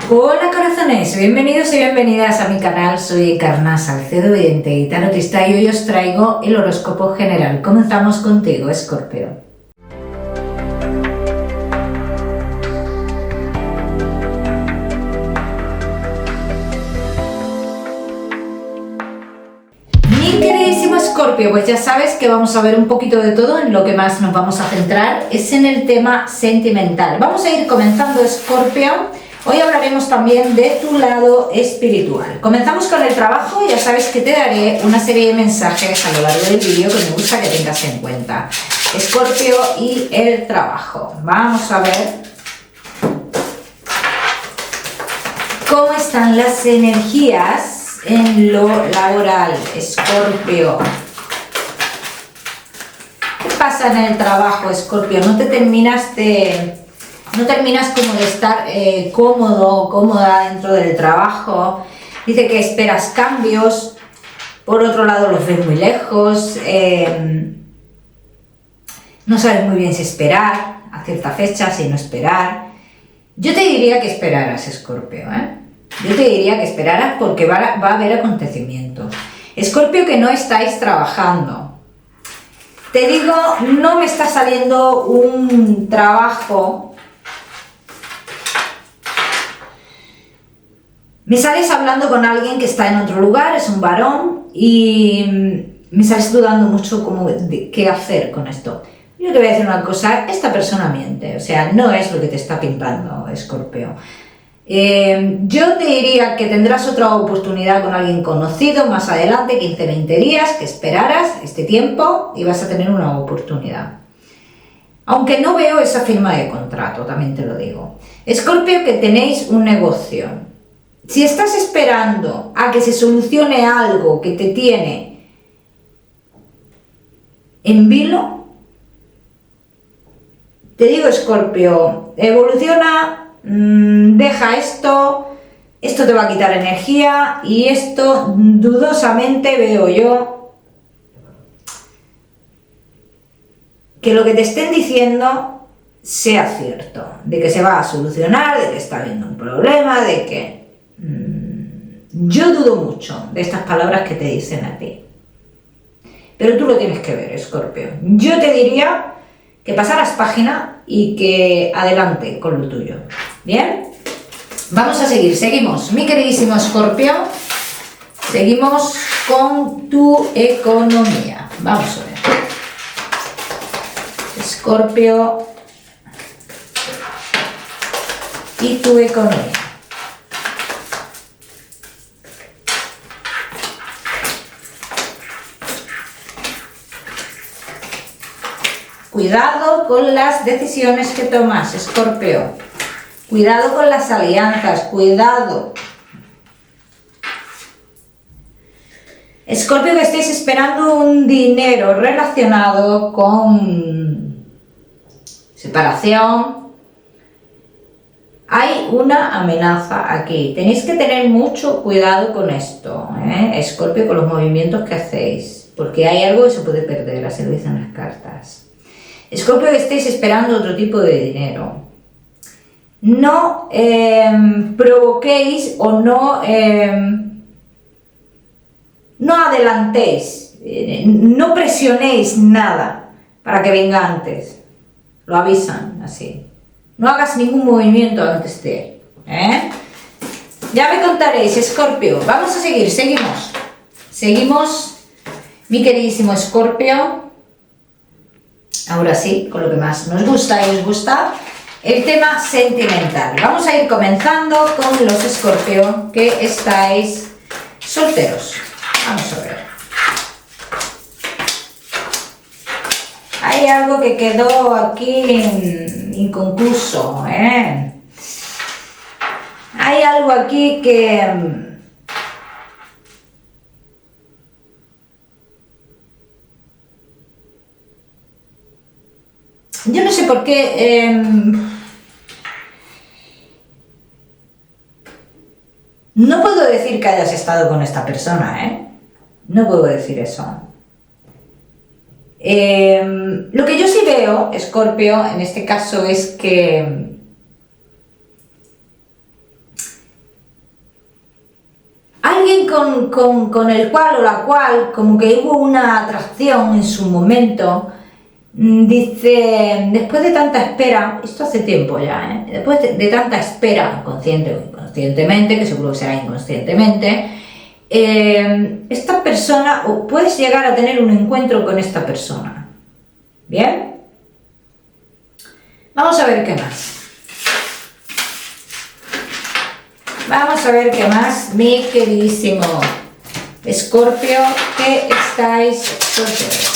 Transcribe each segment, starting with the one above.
Hola corazones, bienvenidos y bienvenidas a mi canal. Soy Encarna Salcedo, vidente y tarotista, y hoy os traigo el horóscopo general. Comenzamos contigo, Escorpio. Mi queridísimo Escorpio, pues ya sabes que vamos a ver un poquito de todo. En lo que más nos vamos a centrar es en el tema sentimental. Vamos a ir comenzando, Escorpio. Hoy hablaremos también de tu lado espiritual. Comenzamos con el trabajo. Ya sabes que te daré una serie de mensajes a lo largo del vídeo que me gusta que tengas en cuenta. Escorpio y el trabajo. Vamos a ver cómo están las energías en lo laboral, Escorpio. ¿Qué pasa en el trabajo, Escorpio? No terminas como de estar cómodo o cómoda dentro del trabajo. Dice que esperas cambios, por otro lado los ves muy lejos, no sabes muy bien si esperar a cierta fecha, si no esperar. Yo te diría que esperaras, Escorpio, Yo te diría que esperaras porque va a haber acontecimientos. Escorpio, que no estáis trabajando. Te digo, no me está saliendo un trabajo. Me sales hablando con alguien que está en otro lugar, es un varón, y me sales dudando mucho de qué hacer con esto. Yo te voy a decir una cosa, esta persona miente, o sea, no es lo que te está pintando, Escorpio. Yo te diría que tendrás otra oportunidad con alguien conocido más adelante, 15-20 días, que esperaras este tiempo y vas a tener una oportunidad. Aunque no veo esa firma de contrato, también te lo digo. Escorpio, que tenéis un negocio. Si estás esperando a que se solucione algo que te tiene en vilo, te digo, Escorpio, evoluciona, deja esto te va a quitar energía, y esto dudosamente veo yo que lo que te estén diciendo sea cierto, de que se va a solucionar, de que está habiendo un problema, de que... Yo dudo mucho de estas palabras que te dicen a ti, pero tú lo tienes que ver, Escorpio. Yo te diría que pasaras página y que adelante con lo tuyo. ¿Bien? Vamos a seguimos, mi queridísimo Escorpio. Seguimos con tu economía. Vamos a ver, Escorpio y tu economía. Cuidado con las decisiones que tomas, Escorpio. Cuidado con las alianzas, cuidado. Escorpio, que estéis esperando un dinero relacionado con separación. Hay una amenaza aquí. Tenéis que tener mucho cuidado con esto, Escorpio, con los movimientos que hacéis, porque hay algo que se puede perder, así lo dicen las cartas. Escorpio, que estéis esperando otro tipo de dinero. No provoquéis o no adelantéis, no presionéis nada para que venga antes. Lo avisan así. No hagas ningún movimiento antes de... Ya me contaréis, Escorpio. Vamos a seguimos. Seguimos, mi queridísimo Escorpio. Ahora sí, con lo que más nos gusta y os gusta, el tema sentimental. Vamos a ir comenzando con los Escorpio que estáis solteros. Vamos a ver. Hay algo que quedó aquí inconcluso, Hay algo aquí que... Yo no sé por qué... No puedo decir que hayas estado con esta persona, No puedo decir eso. Lo que yo sí veo, Escorpio, en este caso es que con el cual o la cual como que hubo una atracción en su momento, dice, después de tanta espera, esto hace tiempo ya, después de tanta espera, consciente o inconscientemente, que seguro que será inconscientemente, esta persona, o puedes llegar a tener un encuentro con esta persona. ¿Bien? Vamos a ver qué más. Vamos a ver qué más, mi queridísimo Escorpio, que estáis solteros.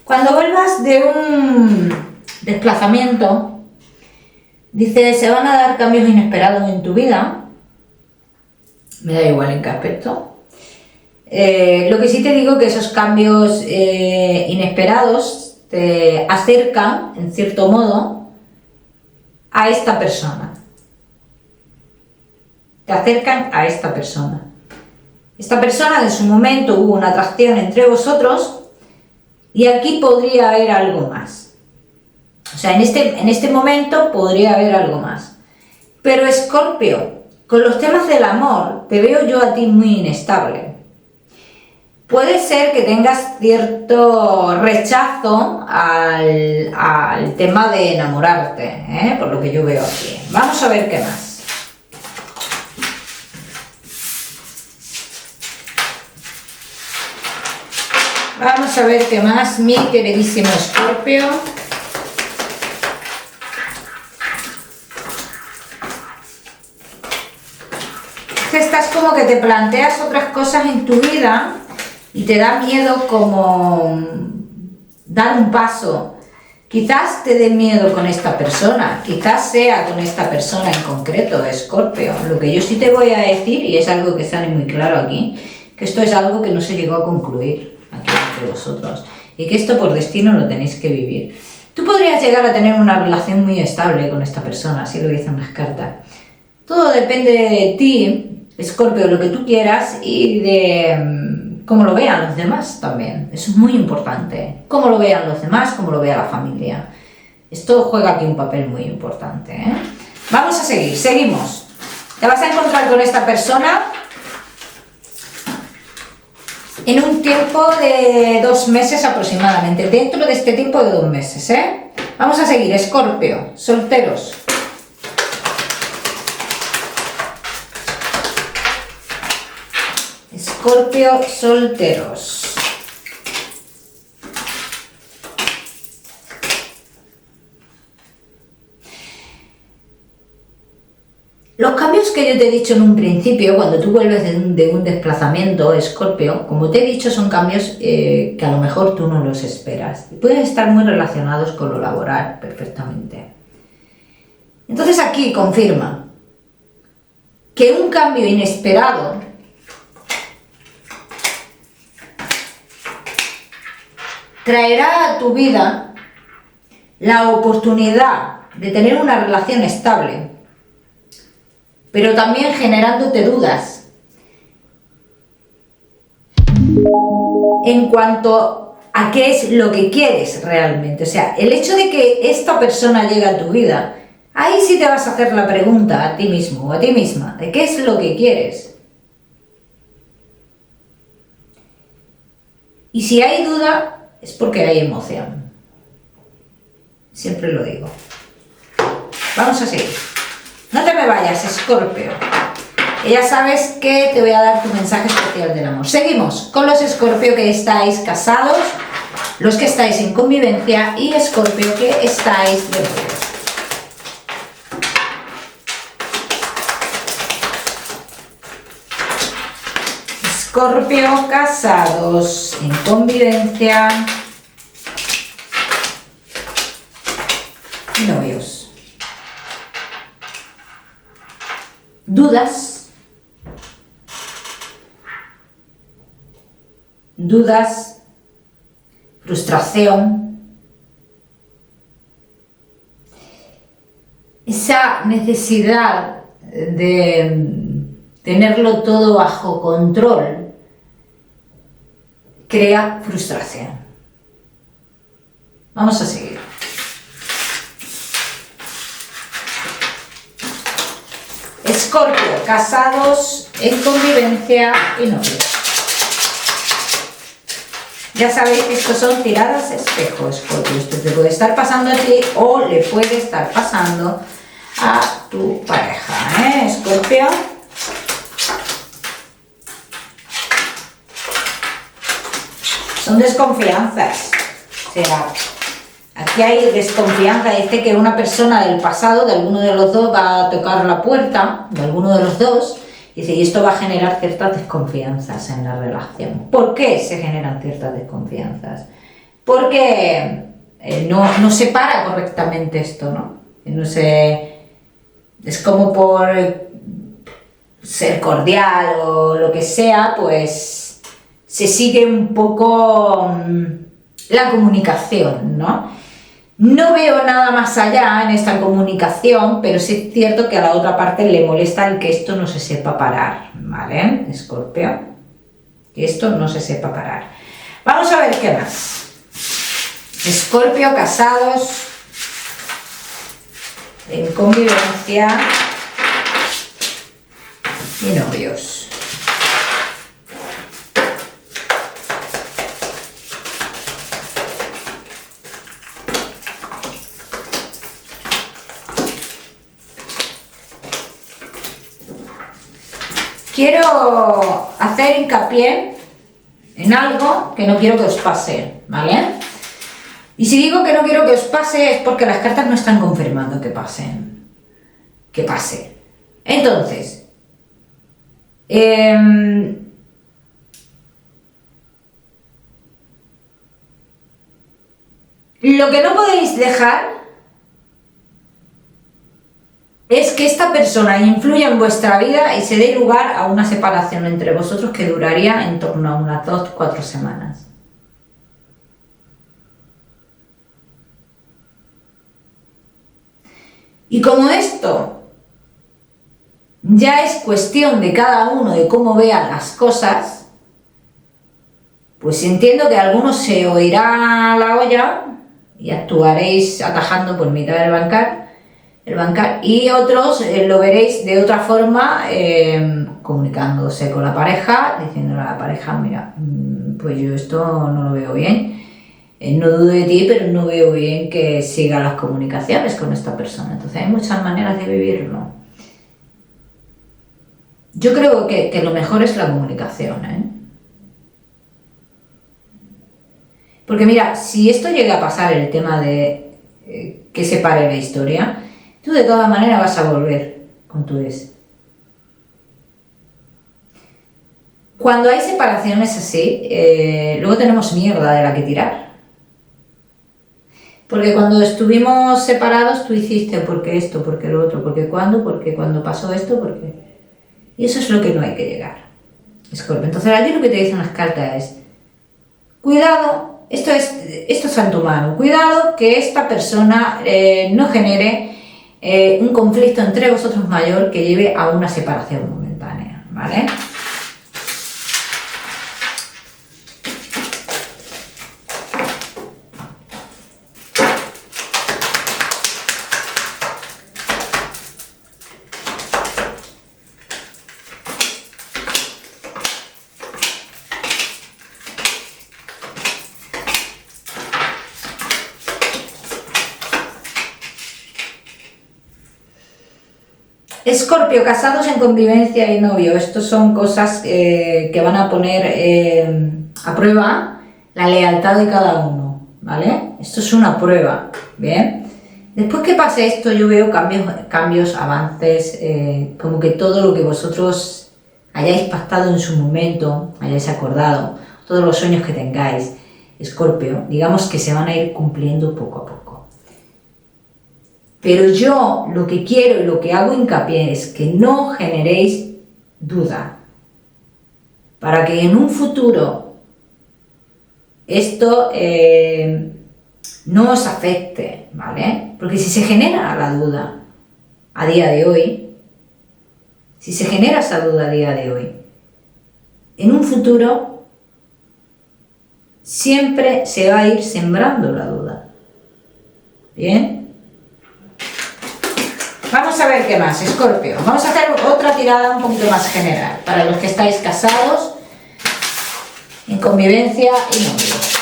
Cuando vuelvas de un desplazamiento, dice, se van a dar cambios inesperados en tu vida, me da igual en qué aspecto. Lo que sí te digo que esos cambios inesperados te acercan, en cierto modo, a esta persona. Te acercan a esta persona. Esta persona, en su momento hubo una atracción entre vosotros, y aquí podría haber algo más. O sea, en este momento podría haber algo más. Pero Escorpio, con los temas del amor, te veo yo a ti muy inestable. Puede ser que tengas cierto rechazo al tema de enamorarte, por lo que yo veo aquí. Vamos a ver qué más. Vamos a ver qué más, mi queridísimo Escorpio. Estás como que te planteas otras cosas en tu vida y te da miedo como dar un paso. Quizás te dé miedo con esta persona, quizás sea con esta persona en concreto, Escorpio. Lo que yo sí te voy a decir, y es algo que sale muy claro aquí, que esto es algo que no se llegó a concluir aquí entre vosotros, y que esto por destino lo tenéis que vivir. Tú podrías llegar a tener una relación muy estable con esta persona, así lo dicen las cartas. Todo depende de ti, Escorpio, lo que tú quieras y de cómo lo vean los demás también. Eso es muy importante. Cómo lo vean los demás, cómo lo vea la familia. Esto juega aquí un papel muy importante, Vamos a seguir, seguimos. Te vas a encontrar con esta persona en un tiempo de 2 meses aproximadamente, dentro de este tiempo de 2 meses, Vamos a seguir, Escorpio, solteros. Escorpio, solteros. Los cambios que yo te he dicho en un principio, cuando tú vuelves de un desplazamiento, Escorpio, como te he dicho, son cambios que a lo mejor tú no los esperas. Y pueden estar muy relacionados con lo laboral, perfectamente. Entonces aquí confirma que un cambio inesperado traerá a tu vida la oportunidad de tener una relación estable, pero también generándote dudas en cuanto a qué es lo que quieres realmente. O sea, el hecho de que esta persona llegue a tu vida, ahí sí te vas a hacer la pregunta a ti mismo o a ti misma, de qué es lo que quieres. Y si hay duda, es porque hay emoción. Siempre lo digo. Vamos a seguir. No te me vayas, Escorpio. Ya sabes que te voy a dar tu mensaje especial del amor. Seguimos con los Escorpio que estáis casados, los que estáis en convivencia y Escorpio que estáis de novios. Escorpio casados en convivencia y novios. Dudas, frustración, esa necesidad de tenerlo todo bajo control crea frustración. Vamos a seguir. Escorpio, casados, en convivencia y novios. Ya sabéis que estos son tiradas espejo, Escorpio. Esto te puede estar pasando a ti o le puede estar pasando a tu pareja, Escorpio. Son desconfianzas. O sea, aquí hay desconfianza. Dice que una persona del pasado, de alguno de los dos, va a tocar la puerta, de alguno de los dos. Dice, y esto va a generar ciertas desconfianzas en la relación. ¿Por qué se generan ciertas desconfianzas? Porque no se para correctamente esto, ¿no? No se... Es como por ser cordial o lo que sea, pues se sigue un poco la comunicación, ¿no? No veo nada más allá en esta comunicación, pero sí es cierto que a la otra parte le molesta el que esto no se sepa parar, ¿vale? Escorpio, que esto no se sepa parar. Vamos a ver qué más. Escorpio, casados, en convivencia y novios. Quiero hacer hincapié en algo que no quiero que os pase, ¿vale? Y si digo que no quiero que os pase es porque las cartas no están confirmando que pasen. Que pase. Entonces, lo que no podéis dejar es que esta persona influya en vuestra vida y se dé lugar a una separación entre vosotros que duraría en torno a unas 2-4 semanas. Y como esto ya es cuestión de cada uno de cómo vean las cosas, pues entiendo que algunos se oirá la olla y actuaréis atajando por mitad del bancar, y otros lo veréis de otra forma, comunicándose con la pareja, diciéndole a la pareja, mira, pues yo esto no lo veo bien, no dudo de ti, pero no veo bien que siga las comunicaciones con esta persona. Entonces hay muchas maneras de vivirlo. Yo creo que lo mejor es la comunicación, Porque mira, si esto llega a pasar, el tema de que se pare la historia, tú de todas maneras vas a volver con tu ex. Cuando hay separaciones así, luego tenemos mierda de la que tirar. Porque cuando estuvimos separados tú hiciste porque esto, porque lo otro, porque cuando pasó esto, porque... Y eso es lo que no hay que llegar, Escorpio. Entonces aquí lo que te dicen las cartas es, cuidado, esto está en tu mano, cuidado que esta persona no genere un conflicto entre vosotros mayor que lleve a una separación momentánea, ¿vale? Escorpio, casados en convivencia y novio. Estos son cosas que van a poner a prueba la lealtad de cada uno, ¿vale? Esto es una prueba, ¿bien? Después que pase esto yo veo cambios, avances, como que todo lo que vosotros hayáis pactado en su momento, hayáis acordado, todos los sueños que tengáis, Escorpio, digamos que se van a ir cumpliendo poco a poco. Pero yo lo que quiero y lo que hago hincapié es que no generéis duda, para que en un futuro esto no os afecte, ¿vale? Porque si se genera la duda, a día de hoy, si se genera esa duda a día de hoy, en un futuro siempre se va a ir sembrando la duda. ¿Bien? Vamos a ver qué más, Escorpio. Vamos a hacer otra tirada un poquito más general, para los que estáis casados, en convivencia y novios.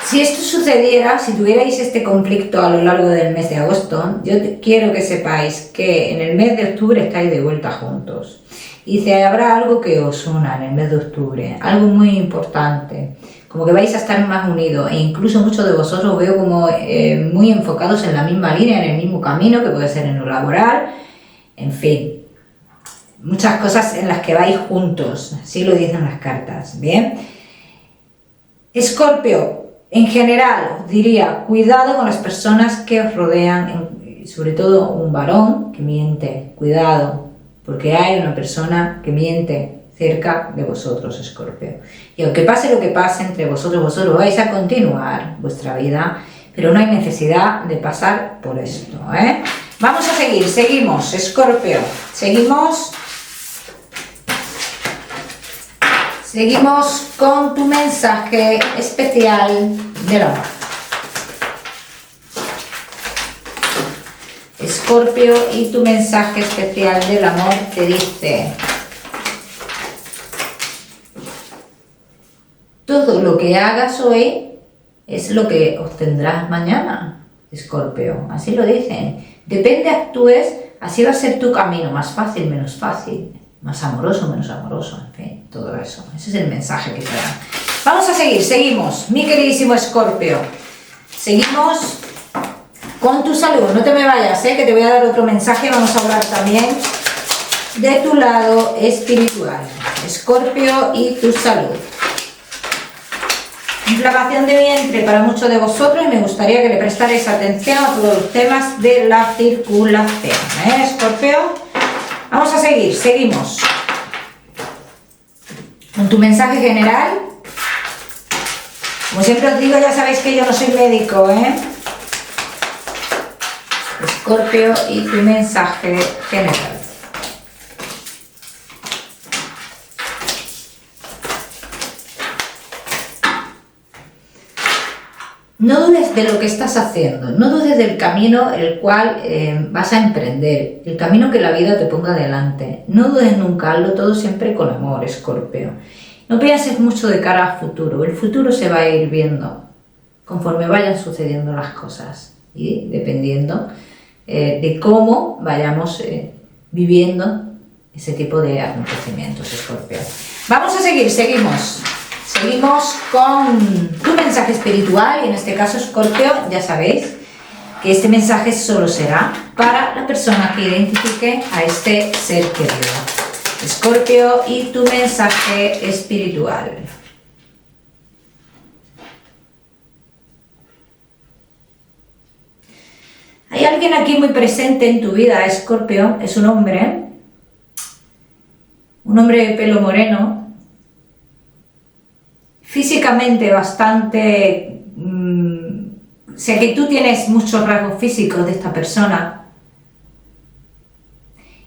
Si esto sucediera, si tuvierais este conflicto a lo largo del mes de agosto, yo quiero que sepáis que en el mes de octubre estáis de vuelta juntos. Y si habrá algo que os una en el mes de octubre, algo muy importante, como que vais a estar más unidos, e incluso muchos de vosotros veo como muy enfocados en la misma línea, en el mismo camino, que puede ser en lo laboral, en fin. Muchas cosas en las que vais juntos, así lo dicen las cartas, ¿bien? Escorpio. En general, os diría, cuidado con las personas que os rodean, sobre todo un varón que miente, cuidado, porque hay una persona que miente cerca de vosotros, Escorpio. Y aunque pase lo que pase entre vosotros vais a continuar vuestra vida, pero no hay necesidad de pasar por esto, ¿eh? Vamos a seguir, seguimos, Escorpio, Seguimos con tu mensaje especial del amor. Escorpio, y tu mensaje especial del amor te dice: todo lo que hagas hoy es lo que obtendrás mañana, Escorpio. Así lo dicen. Depende actúes, así va a ser tu camino, más fácil, menos fácil. Más amoroso, menos amoroso, en fin, todo eso. Ese es el mensaje que te dan. Vamos a seguir, seguimos, mi queridísimo Escorpio. Seguimos con tu salud. No te me vayas, que te voy a dar otro mensaje. Vamos a hablar también de tu lado espiritual. Escorpio y tu salud. Inflamación de vientre para muchos de vosotros, y me gustaría que le prestarais atención a todos los temas de la circulación. Escorpio. Vamos a seguir, seguimos con tu mensaje general. Como siempre os digo, ya sabéis que yo no soy médico, Escorpio, y tu mensaje general. No dudes de lo que estás haciendo, no dudes del camino el cual vas a emprender, el camino que la vida te ponga delante. No dudes nunca, hazlo todo siempre con amor, Escorpio. No pienses mucho de cara al futuro, el futuro se va a ir viendo conforme vayan sucediendo las cosas y dependiendo de cómo vayamos viviendo ese tipo de acontecimientos, Escorpio. Vamos a seguir, seguimos con tu mensaje espiritual, y en este caso, Escorpio, ya sabéis que este mensaje solo será para la persona que identifique a este ser querido. Escorpio, y tu mensaje espiritual. Hay alguien aquí muy presente en tu vida, Escorpio, es un hombre de pelo moreno, físicamente bastante... sé que tú tienes muchos rasgos físicos de esta persona,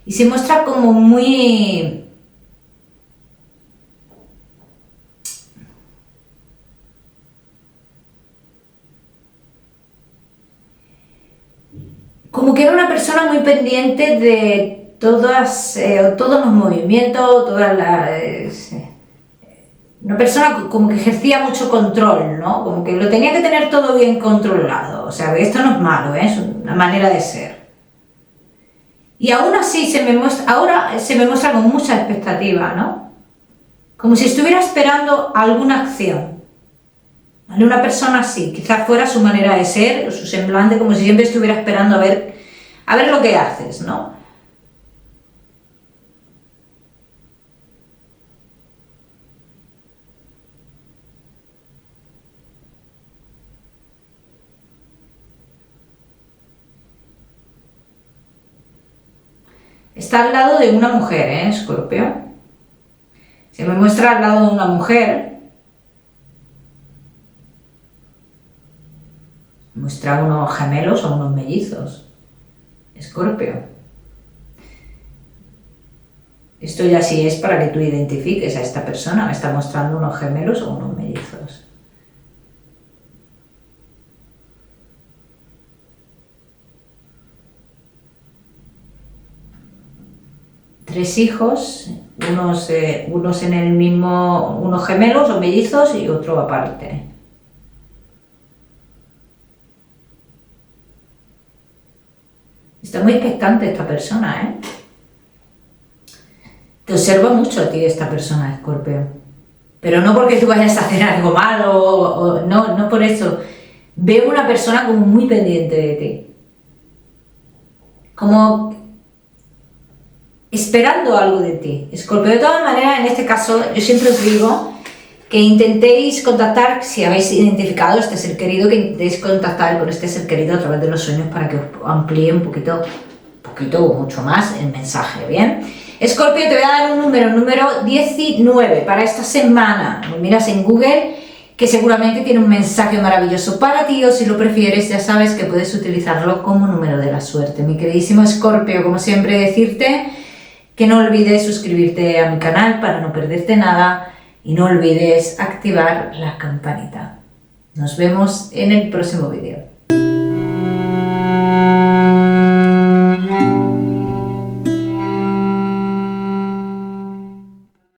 y se muestra como muy... como que era una persona muy pendiente de todos los movimientos, todas las... una persona como que ejercía mucho control, ¿no? Como que lo tenía que tener todo bien controlado. O sea, esto no es malo, es una manera de ser. Y aún así ahora se me muestra con mucha expectativa, ¿no? Como si estuviera esperando alguna acción. ¿Vale? Una persona así, quizás fuera su manera de ser, o su semblante, como si siempre estuviera esperando a ver lo que haces, ¿no? Está al lado de una mujer, Escorpio. Se me muestra al lado de una mujer. Muestra unos gemelos o unos mellizos. Escorpio. Esto ya sí es para que tú identifiques a esta persona. Me está mostrando unos gemelos o unos mellizos. Tres hijos, unos en el mismo, unos gemelos o mellizos y otro aparte. Está muy expectante esta persona, Te observa mucho a ti esta persona, Escorpio. Pero no porque tú vayas a hacer algo malo, no por eso. Veo una persona como muy pendiente de ti. Como esperando algo de ti, Escorpio. De todas maneras, en este caso, yo siempre os digo que intentéis contactar, si habéis identificado a este ser querido, que intentéis contactar con este ser querido a través de los sueños para que os amplíe un poquito o mucho más el mensaje, ¿bien? Escorpio, te voy a dar un número 19 para esta semana. Lo miras en Google, que seguramente tiene un mensaje maravilloso para ti, o si lo prefieres, ya sabes que puedes utilizarlo como número de la suerte. Mi queridísimo Escorpio, como siempre, decirte que no olvides suscribirte a mi canal para no perderte nada y no olvides activar la campanita. Nos vemos en el próximo vídeo.